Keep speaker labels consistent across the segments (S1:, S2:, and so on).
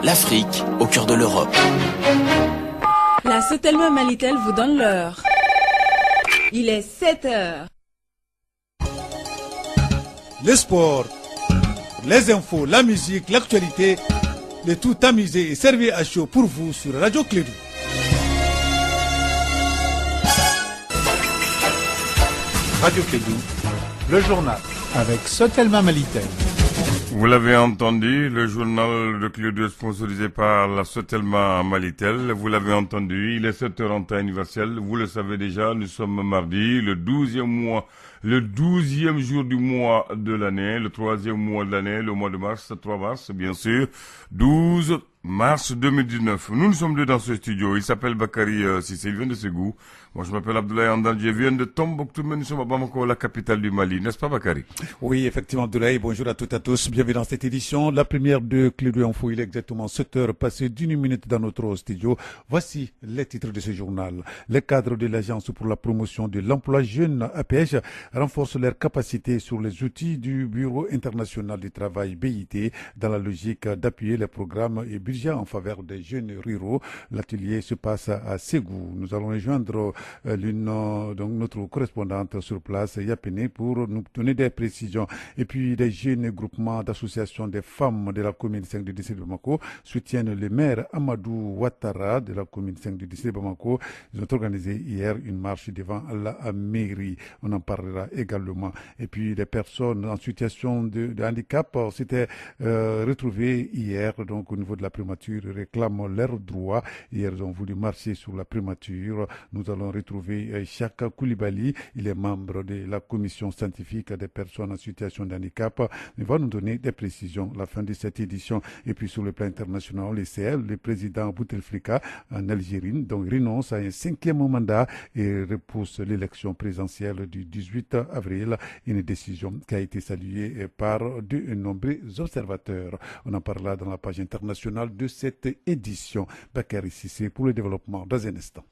S1: l'Afrique au cœur de l'Europe.
S2: La Sotelma Malitel vous donne l'heure. Il est 7 heures.
S3: Les sports, les infos, la musique, l'actualité, le tout amusé et servi à chaud pour vous sur Radio Clédou.
S4: Radio Clédou, le journal avec Sotelma Malitel.
S5: Vous l'avez entendu, le journal de Clédou sponsorisé par la Sotelma Malitel. Vous l'avez entendu, il est 7h en temps universel. Vous le savez déjà, nous sommes mardi, le 12e jour du mois de l'année, le 3e mois de l'année, le mois de mars, 3 mars, bien sûr, 12 mars 2019. Nous sommes deux dans ce studio. Il s'appelle Bakary Cissé, il vient de Ségou. Moi, je m'appelle Abdoulaye Andal, je viens de Tombouctou, mais nous sommes à Bamako, la capitale du Mali. N'est-ce pas, Bakary?
S3: Oui, effectivement, Abdoulaye. Bonjour à toutes et à tous. Bienvenue dans cette édition. La première de Clédou Info. Il est exactement 7 heures passées d'1 minute dans notre studio. Voici les titres de ce journal. Les cadres de l'Agence pour la promotion de l'emploi jeune APH renforcent leurs capacités sur les outils du Bureau international du travail BIT dans la logique d'appuyer les programmes et budgets en faveur des jeunes ruraux. L'atelier se passe à Ségou. Nous allons rejoindre donc notre correspondante sur place, Yapene, pour nous donner des précisions. Et puis, des jeunes groupements d'associations des femmes de la commune 5 du district de Bamako soutiennent le maire Amadou Ouattara de la commune 5 du district de Bamako. Ils ont organisé hier une marche devant la mairie. On en parlera également. Et puis, des personnes en situation de handicap s'étaient retrouvées hier, donc au niveau de la primature, réclament leurs droits. Hier, ils ont voulu marcher sur la primature. Nous allons retrouver Chaka Koulibaly. Il est membre de la commission scientifique des personnes en situation de handicap. Il va nous donner des précisions à la fin de cette édition. Et puis, sur le plan international, le président Bouteflika en Algérie, donc renonce à un 5e mandat et repousse l'élection présidentielle du 18 avril. Une décision qui a été saluée par de nombreux observateurs. On en parlera dans la page internationale de cette édition. Bakary Cissé pour le développement dans un instant.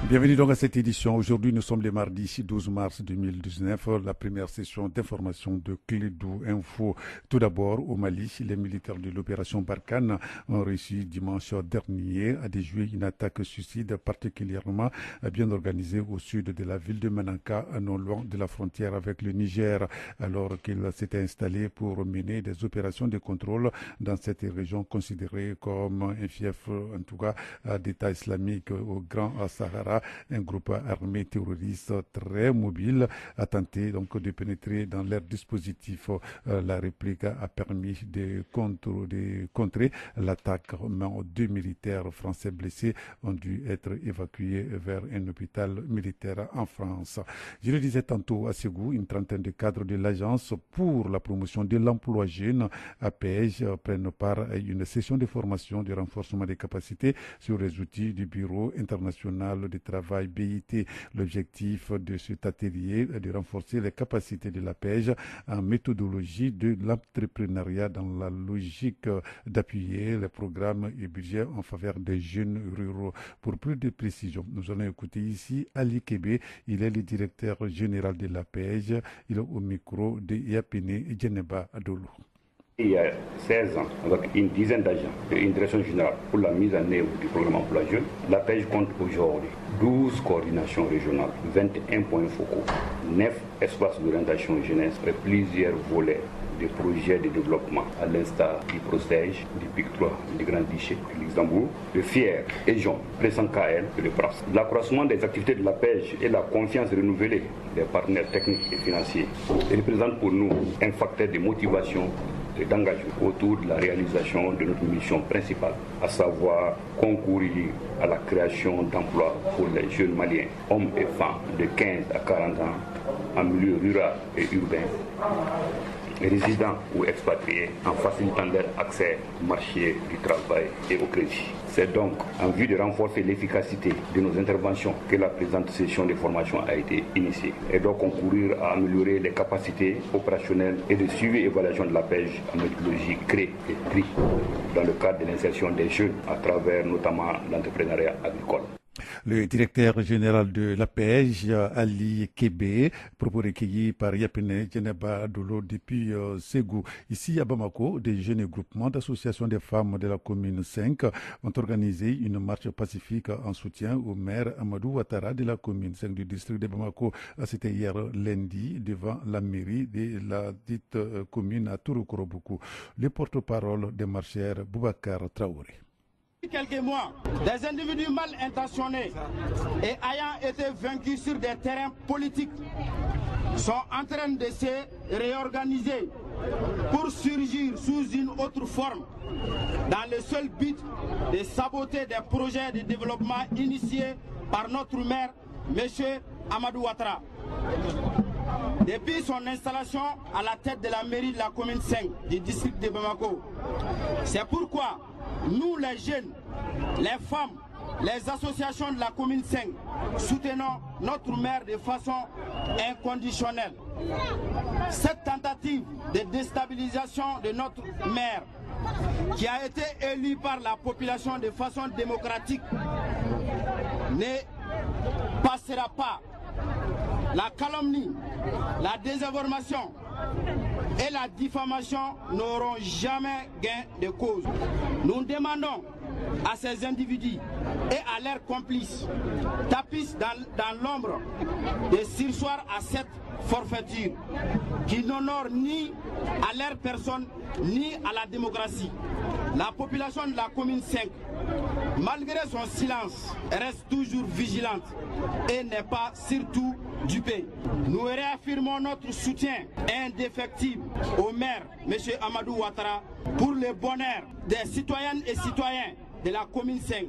S3: Bienvenue donc à cette édition. Aujourd'hui, nous sommes le mardi 12 mars 2019, la première session d'information de Clédou Info. Tout d'abord, au Mali, les militaires de l'opération Barkhane ont réussi dimanche dernier à déjouer une attaque suicide particulièrement bien organisée au sud de la ville de Manaka, non loin de la frontière avec le Niger, alors qu'il s'était installé pour mener des opérations de contrôle dans cette région considérée comme un fief, en tout cas, d'État islamique au Grand Sahara. Un groupe armé terroriste très mobile a tenté donc de pénétrer dans leur dispositif. La réplique a permis de contrer l'attaque, mais 2 militaires français blessés ont dû être évacués vers un hôpital militaire en France. Je le disais tantôt à Ségou, une trentaine de cadres de l'Agence pour la promotion de l'emploi jeune APH prennent part à une session de formation de renforcement des capacités sur les outils du Bureau international de travail BIT. L'objectif de cet atelier est de renforcer les capacités de l'APH en méthodologie de l'entrepreneuriat dans la logique d'appuyer les programmes et budgets en faveur des jeunes ruraux. Pour plus de précision, nous allons écouter ici Ali Kébé. Il est le directeur général de l'APH. Il est au micro de Yapene Djeneba Adolo.
S6: Il y a 16 ans, avec une dizaine d'agents et une direction générale pour la mise en œuvre du programme emploi jeune, l'APH compte aujourd'hui 12 coordinations régionales, 21 points focaux, 9 espaces d'orientation jeunesse et plusieurs volets de projets de développement, à l'instar du ProStage, du PIC3, du Grand Guichet, du Luxembourg, le FIER, EJON, Pressant KL et le PRAS. L'accroissement des activités de l'APH et la confiance renouvelée des partenaires techniques et financiers représente pour nous un facteur de motivation et d'engagement autour de la réalisation de notre mission principale, à savoir concourir à la création d'emplois pour les jeunes maliens, hommes et femmes de 15 à 40 ans, en milieu rural et urbain, résidents ou expatriés, en facilitant leur accès au marché du travail et au crédit. C'est donc en vue de renforcer l'efficacité de nos interventions que la présente session de formation a été initiée et doit concourir à améliorer les capacités opérationnelles et de suivi et évaluation de la pêche en méthodologie CRE et TRI dans le cadre de l'insertion des jeunes à travers notamment l'entrepreneuriat agricole.
S3: Le directeur général de l'APEJ, Ali Kébé, propos recueillis par Yapene Djeneba Dolo depuis Ségou. Ici à Bamako, des jeunes groupements d'associations des femmes de la commune 5 ont organisé une marche pacifique en soutien au maire Amadou Ouattara de la commune 5 du district de Bamako. C'était hier lundi devant la mairie de la dite commune à Touroukorobuku. Le porte-parole des marcheurs, Boubacar Traoré.
S7: Quelques mois, des individus mal intentionnés et ayant été vaincus sur des terrains politiques sont en train de se réorganiser pour surgir sous une autre forme dans le seul but de saboter des projets de développement initiés par notre maire, M. Amadou Ouattara. Depuis son installation à la tête de la mairie de la commune 5 du district de Bamako, c'est pourquoi nous les jeunes, les femmes, les associations de la commune 5 soutenons notre maire de façon inconditionnelle. Cette tentative de déstabilisation de notre maire, qui a été élu par la population de façon démocratique, ne passera pas. La calomnie, la désinformation et la diffamation n'auront jamais gain de cause. Nous demandons à ces individus et à leurs complices tapissent dans l'ombre de sursoir à cette forfaiture qui n'honore ni à leur personne ni à la démocratie. La population de la commune 5, malgré son silence, reste toujours vigilante et n'est pas surtout dupée. Nous réaffirmons notre soutien indéfectible au maire, M. Amadou Ouattara, pour le bonheur des citoyennes et citoyens de la commune 5.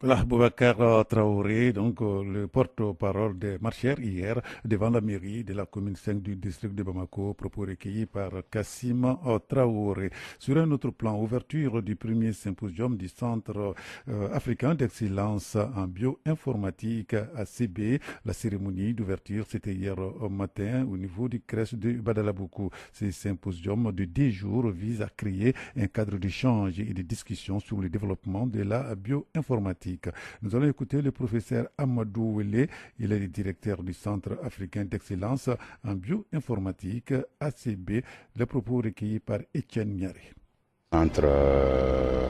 S3: Voilà, Boubacar Traoré, donc le porte-parole des marcheurs hier devant la mairie de la commune 5 du district de Bamako, propos recueillis par Kassim Traoré. Sur un autre plan, ouverture du premier symposium du Centre africain d'excellence en bioinformatique ACB. La cérémonie d'ouverture, c'était hier au matin au niveau du crèche de Badalaboukou. Ce symposium de 10 jours vise à créer un cadre d'échange et de discussion sur le développement de la bioinformatique. Nous allons écouter le professeur Amadou Wele, il est le directeur du Centre africain d'excellence en bioinformatique ACB. Les propos recueillis par Etienne Niaré.
S8: Centre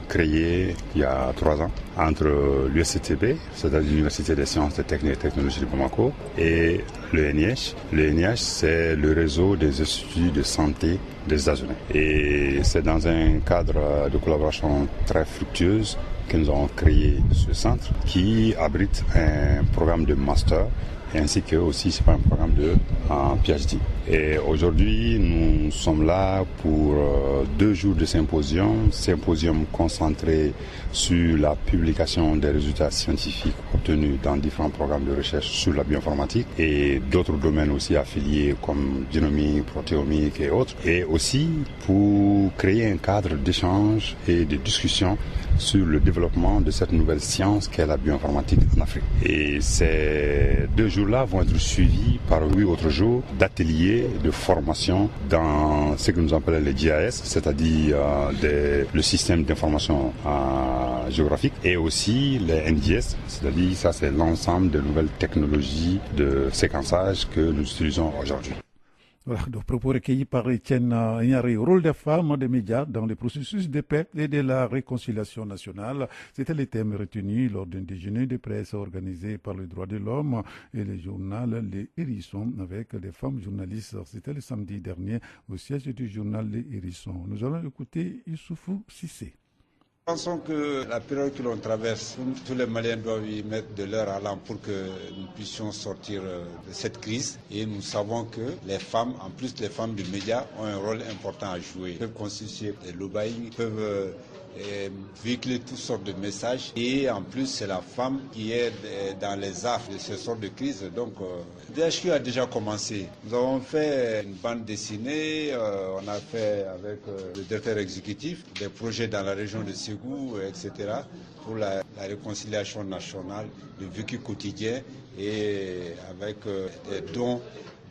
S8: créé il y a 3 ans entre l'USCTB, c'est-à-dire l'Université des sciences, des techniques et technologies de Bamako, et le NIH. Le NIH, c'est le réseau des instituts de santé des États-Unis. Et c'est dans un cadre de collaboration très fructueuse que nous avons créé ce centre qui abrite un programme de master ainsi que aussi un programme de PhD. Et aujourd'hui, nous sommes là pour 2 jours de symposium concentré sur la publication des résultats scientifiques obtenus dans différents programmes de recherche sur la bioinformatique et d'autres domaines aussi affiliés comme génomique, protéomique et autres. Et aussi pour créer un cadre d'échange et de discussion sur le développement de cette nouvelle science qu'est la bioinformatique en Afrique. Et ces 2 jours-là vont être suivis par 8 autres jours d'ateliers de formation dans ce que nous appelons les GIS, c'est-à-dire le système d'information géographique, et aussi les NGS, c'est-à-dire ça c'est l'ensemble des nouvelles technologies de séquençage que nous utilisons aujourd'hui.
S3: Voilà, donc propos recueillis par Etienne Niaré. Rôle des femmes des médias dans le processus de paix et de la réconciliation nationale. C'était le thème retenu lors d'un déjeuner de presse organisé par le droit de l'homme et le journal Les Hérissons avec les femmes journalistes. C'était le samedi dernier au siège du journal Les Hérissons. Nous allons écouter Issoufou Sissé.
S9: Pensons que la période que l'on traverse, tous les Maliens doivent y mettre de leur allant pour que nous puissions sortir de cette crise. Et nous savons que les femmes, en plus les femmes du média, ont un rôle important à jouer. Ils peuvent constituer des lobbying, peuvent véhiculer toutes sortes de messages. Et en plus, c'est la femme qui est dans les affres de ce sort de crise. Donc, DHQ a déjà commencé. Nous avons fait une bande dessinée, on a fait avec le directeur exécutif des projets dans la région de Ségou, etc. pour la réconciliation nationale, le vécu quotidien et avec des dons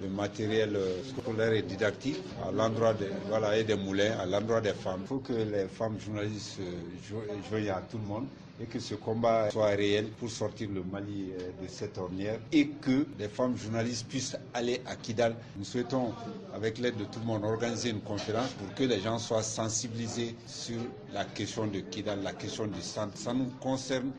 S9: de matériel scolaire et didactique à l'endroit et des moulins à l'endroit des femmes. Il faut que les femmes journalistes joignent à tout le monde et que ce combat soit réel pour sortir le Mali de cette ornière et que les femmes journalistes puissent aller à Kidal. Nous souhaitons, avec l'aide de tout le monde, organiser une conférence pour que les gens soient sensibilisés sur la question de Kidal, la question du centre. Ça nous concerne.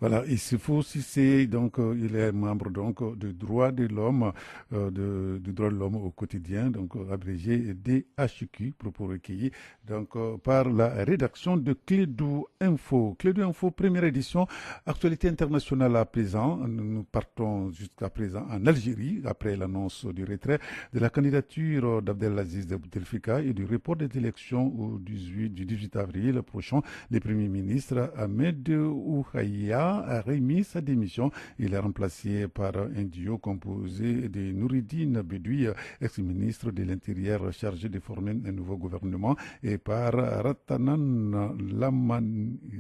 S3: Voilà, Issoufou Cissé, donc il est membre donc du droit de l'homme, du droit de l'homme au quotidien, donc abrégé DHQ, propos recueillis donc par la rédaction de Clédou Info. Clédou Info, première édition, actualité internationale à présent. Nous partons jusqu'à présent en Algérie après l'annonce du retrait de la candidature d'Abdelaziz Bouteflika et du report des élections du 18 avril prochain. Le Premier ministre Ahmed Ouhaï a remis sa démission. Il est remplacé par un duo composé de Nouridine Bedoui, ex-ministre de l'Intérieur chargé de former un nouveau gouvernement, et par Ratanan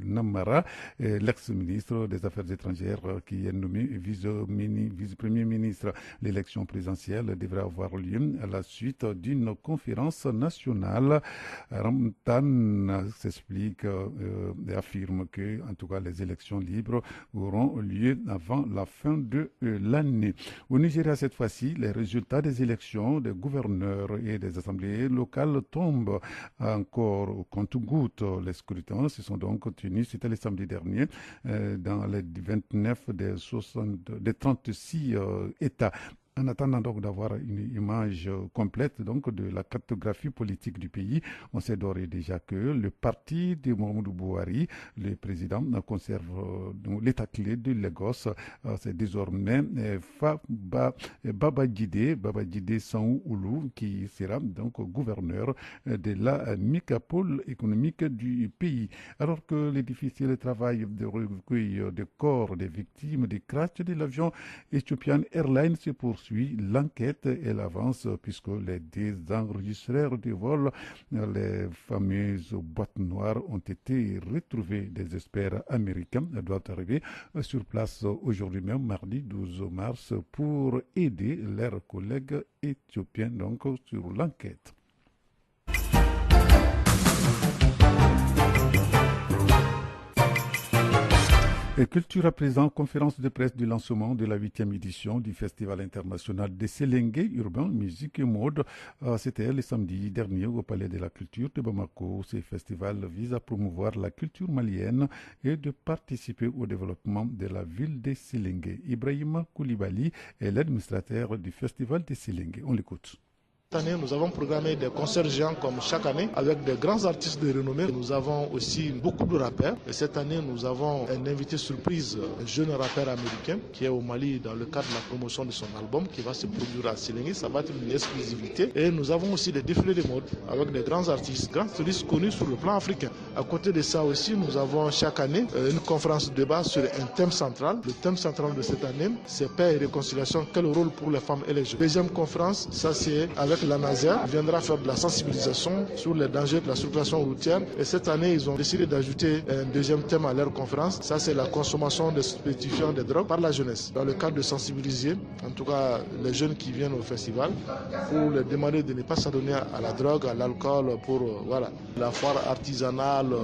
S3: Lamara, l'ex-ministre des Affaires étrangères qui est nommé vice-premier ministre. L'élection présidentielle devrait avoir lieu à la suite d'une conférence nationale. Ramtan s'explique et affirme que, en tout cas, les élections libres auront lieu avant la fin de l'année. Au Nigeria, cette fois-ci, les résultats des élections des gouverneurs et des assemblées locales tombent encore au compte-gouttes. Les scrutins se sont donc tenus, c'était le samedi dernier, dans les 29 des 36 États. En attendant donc d'avoir une image complète donc de la cartographie politique du pays, on sait d'ores et déjà que le parti de Mohamedou Bouhari, le président, conserve l'état-clé de Lagos. C'est désormais Babajide Sanwo-Olu qui sera donc gouverneur de la métropole économique du pays. Alors que le difficile travail de recueil des corps des victimes du crash de l'avion Ethiopian Airlines se poursuit, l'enquête elle avance puisque les désenregistreurs du vol, les fameuses boîtes noires, ont été retrouvées. Des experts américains doivent arriver sur place aujourd'hui même, mardi 12 mars, pour aider leurs collègues éthiopiens donc sur l'enquête. Et culture à présent, conférence de presse du lancement de la 8e édition du Festival international des Séléngué urbain, musique et mode. C'était le samedi dernier au Palais de la Culture de Bamako. Ce festival vise à promouvoir la culture malienne et de participer au développement de la ville des Séléngué. Ibrahima Koulibaly est l'administrateur du Festival des Séléngué. On l'écoute.
S10: Cette année, nous avons programmé des concerts géants comme chaque année avec des grands artistes de renommée. Nous avons aussi beaucoup de rappeurs. Et cette année, nous avons un invité surprise, un jeune rappeur américain qui est au Mali dans le cadre de la promotion de son album qui va se produire à Séléngué. Ça va être une exclusivité. Et nous avons aussi des défilés de mode avec des grands artistes connus sur le plan africain. À côté de ça aussi, nous avons chaque année une conférence de débat sur un thème central. Le thème central de cette année, c'est paix et réconciliation. Quel rôle pour les femmes et les jeunes? Deuxième conférence, ça c'est avec la NASA viendra faire de la sensibilisation sur les dangers de la circulation routière. Et cette année, ils ont décidé d'ajouter un deuxième thème à leur conférence. Ça, c'est la consommation des stupéfiants, des drogues par la jeunesse. Dans le cadre de sensibiliser, en tout cas, les jeunes qui viennent au festival, pour leur demander de ne pas s'adonner à la drogue, à l'alcool, pour la foire artisanale,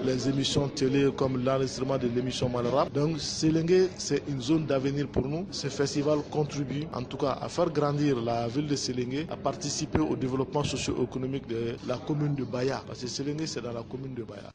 S10: les émissions télé comme l'enregistrement de l'émission Malrap. Donc, Séléngué, c'est une zone d'avenir pour nous. Ce festival contribue, en tout cas, à faire grandir la ville de Séléngué, à participer au développement socio-économique de la commune de Baya. Parce que Séléngué, c'est dans la commune de Baya.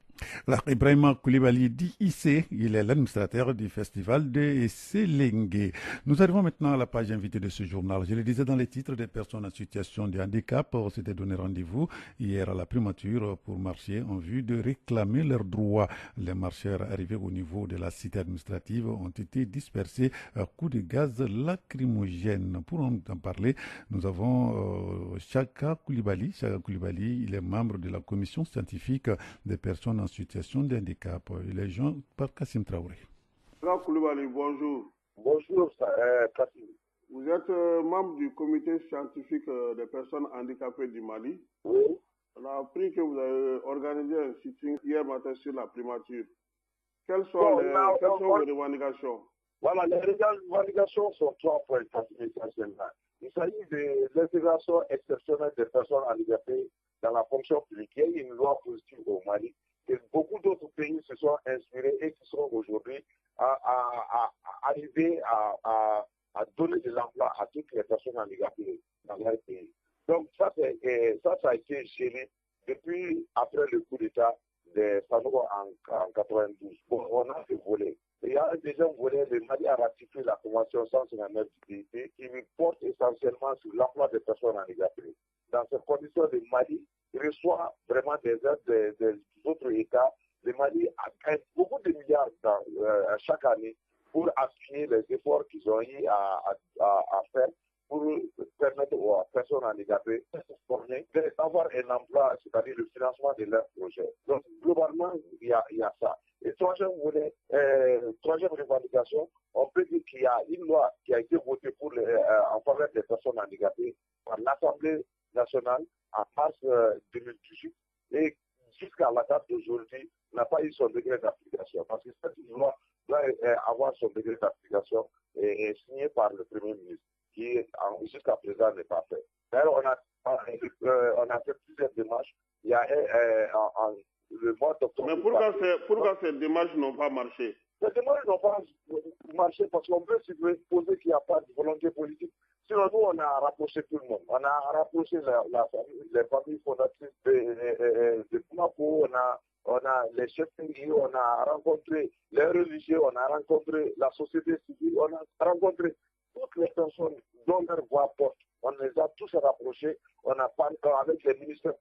S3: Ibrahima Koulibaly d'IC, il est l'administrateur du festival de Séléngué. Nous arrivons maintenant à la page invitée de ce journal. Je le disais dans les titres, des personnes en situation de handicap s'étaient donné rendez-vous hier à la primature pour marcher en vue de réclamer leurs droits. Les marcheurs arrivés au niveau de la cité administrative ont été dispersés à coups de gaz lacrymogène. Pour en parler, nous avons Chaka Koulibaly. Chaka Koulibaly, il est membre de la commission scientifique des personnes en situation de handicap. Il est joint par Kassim Traoré.
S11: Chaka Koulibaly, bonjour.
S12: Bonjour, Kassim.
S11: Vous êtes membre du comité scientifique des personnes handicapées du Mali.
S12: Oui.
S11: On a appris que vous avez organisé un sitting hier matin sur la primature. Quelles sont vos revendications?
S12: Voilà, les revendications sont trois points essentiellement. Il s'agit de l'intégration exceptionnelle des personnes handicapées dans la fonction publique. Il y a une loi positive au Mali que beaucoup d'autres pays se sont inspirés et qui sont aujourd'hui arrivés à donner de l'emploi à toutes les personnes handicapées dans leur pays. Donc ça a été géré depuis après le coup d'État de Sanogo en 92. Bon, on a des volets. Il y a un deuxième volet, le Mali a ratifié la Convention 159 du PIT qui porte essentiellement sur l'emploi des personnes handicapées. Dans ces conditions, le Mali reçoit vraiment des aides des autres États. Le Mali gagne beaucoup de milliards chaque année pour appuyer les efforts qu'ils ont eu à faire pour permettre aux personnes handicapées de se former, d'avoir un emploi, c'est-à-dire le financement de leurs projets. Donc, globalement, il y a ça. Et troisième revendication, on peut dire qu'il y a une loi qui a été votée en faveur des personnes handicapées par l'Assemblée nationale en mars 2018 et jusqu'à la date d'aujourd'hui n'a pas eu son degré d'application. Parce que cette loi doit avoir son degré d'application et signé par le Premier ministre, qui jusqu'à présent n'est pas fait. D'ailleurs, on a fait plusieurs démarches. Il y a le mois d'octobre.
S11: Mais pourquoi ces démarches n'ont pas marché?
S12: Ces démarches n'ont pas marché parce qu'on peut supposer qu'il n'y a pas de volonté politique. Sinon, nous, on a rapproché tout le monde. On a rapproché les familles fondatrices de Bamako, on a les chefs religieux, on a rencontré les religieux, on a rencontré la société civile, on a rencontré toutes les personnes dont leur voix porte. On les a tous rapprochés, on a parlé avec les ministères,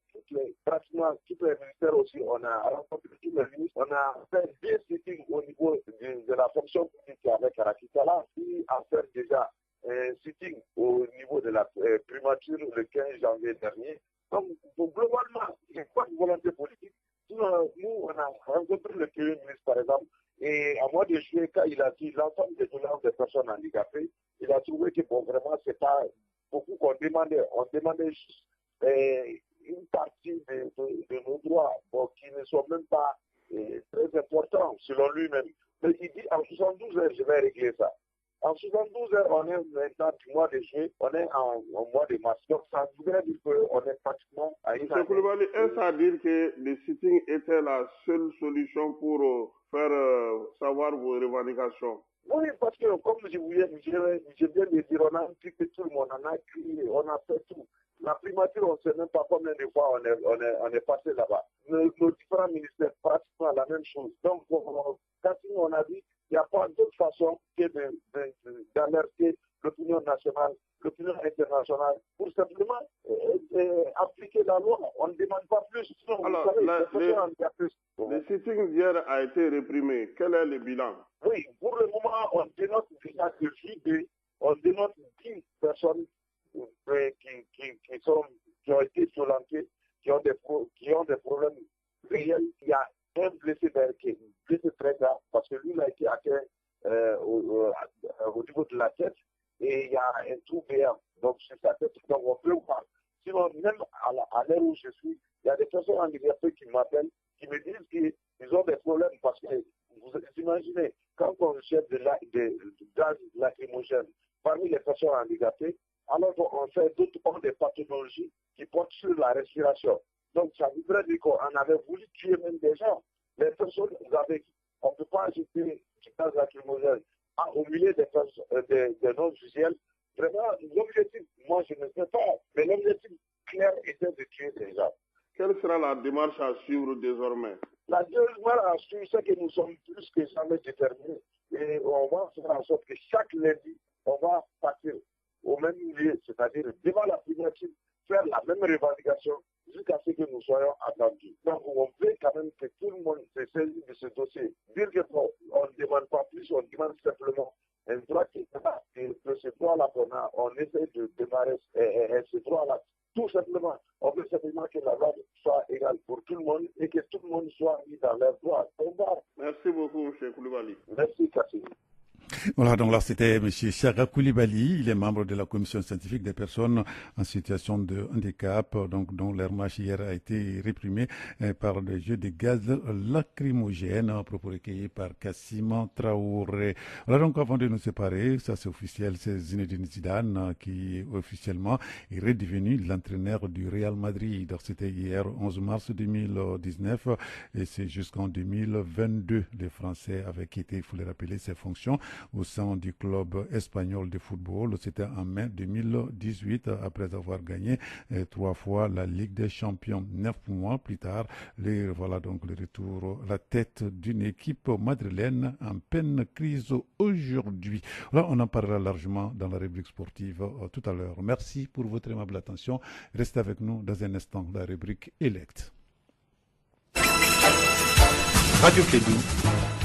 S12: pratiquement tous les ministères aussi, on a rencontré tous les ministres, on a fait des sittings au niveau de la fonction publique avec Rakitala, qui a fait déjà un sitting au niveau de la primature le 15 janvier dernier. Donc, globalement, il n'y a pas de volonté politique. Sinon, nous, on a rencontré le Premier ministre, par exemple, et à mois de juillet, quand il a dit l'ensemble des doléances des personnes handicapées, il a trouvé que bon, vraiment, c'est pas beaucoup qu'on demandait. On demandait juste une partie de nos droits qui ne sont même pas très importants selon lui-même. Mais il dit en 72 heures, je vais régler ça. En 72 heures, on est maintenant du mois de juillet, on est en mois de mars. Donc ça voudrait dire qu'on est pratiquement à une année.
S11: Koulibaly, est-ce à dire que le sitting était la seule solution pour faire savoir vos revendications?
S12: Oui, parce que comme je viens de le dire, on a impliqué tout le monde, on a crié, on a fait tout. La primature, on ne sait même pas combien de fois on est passé là-bas. Nos différents ministères, pratiquement la même chose. Donc, quand on a dit, il n'y a pas d'autre façon que d'alerter l'opinion nationale, l'opinion internationale, pour simplement appliquer la loi. On ne demande pas plus. Sinon,
S11: alors, le sitting d'hier a été réprimé. Quel est le bilan?
S12: Oui, pour le moment, on dénote déjà que on dénote 10 personnes qui ont été violentées, qui ont des problèmes réels. Il y a un blessé très grave parce que lui, il a été atteint au niveau de la tête et il y a un trou béant donc sur sa tête. Donc on peut voir. Sinon, même à l'heure où je suis, il y a des personnes handicapées qui m'appellent, qui me disent qu'ils ont des problèmes parce que vous imaginez, quand on jette de gaz lacrymogène parmi les personnes handicapées, alors qu'on fait d'autres des pathologies qui portent sur la respiration. Donc ça voudrait dire qu'on avait voulu tuer même des gens. Les personnes, on ne peut pas jeter du gaz lacrymogène au milieu des non-usuels. Vraiment, l'objectif, moi je ne sais pas, mais l'objectif clair était de tuer des gens.
S11: Quelle sera la démarche à suivre désormais?
S12: La démarche à suivre, c'est que nous sommes plus que jamais déterminés. Et on va faire en sorte que chaque lundi, on va partir au même lieu, c'est-à-dire devant la primature, faire la même revendication jusqu'à ce que nous soyons attendus. Donc on veut quand même que tout le monde se saisisse de ce dossier. Dire que bon, on ne demande pas plus, on demande simplement un droit qui est là. Et que ce droit-là qu'on a, on essaie de démarrer ce droit-là. Tout simplement, on veut simplement que la loi soit égale pour tout le monde et que tout le monde soit mis dans leurs droits.
S11: Merci beaucoup, M. Koulibaly.
S12: Merci, Kassini.
S3: Voilà, donc là, c'était M. Chaga Koulibaly. Il est membre de la commission scientifique des personnes en situation de handicap, donc, dont leur marche hier a été réprimée par des jeux de gaz lacrymogènes, propos recueillis par Kassim Traoré. Voilà, donc, avant de nous séparer, ça c'est officiel, c'est Zinedine Zidane qui, officiellement, est redevenu l'entraîneur du Real Madrid. Donc, c'était hier, 11 mars 2019, et c'est jusqu'en 2022. Les Français avaient quitté, il faut le rappeler, ses fonctions au sein du club espagnol de football. C'était en mai 2018, après avoir gagné 3 fois la Ligue des Champions. 9 mois plus tard, voilà donc le retour à la tête d'une équipe madrilène en pleine crise aujourd'hui. Là, on en parlera largement dans la rubrique sportive tout à l'heure. Merci pour votre aimable attention. Restez avec nous dans un instant, la rubrique Elect.
S4: Radio Kédou,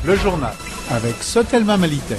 S4: le journal avec Sotelma Malitel.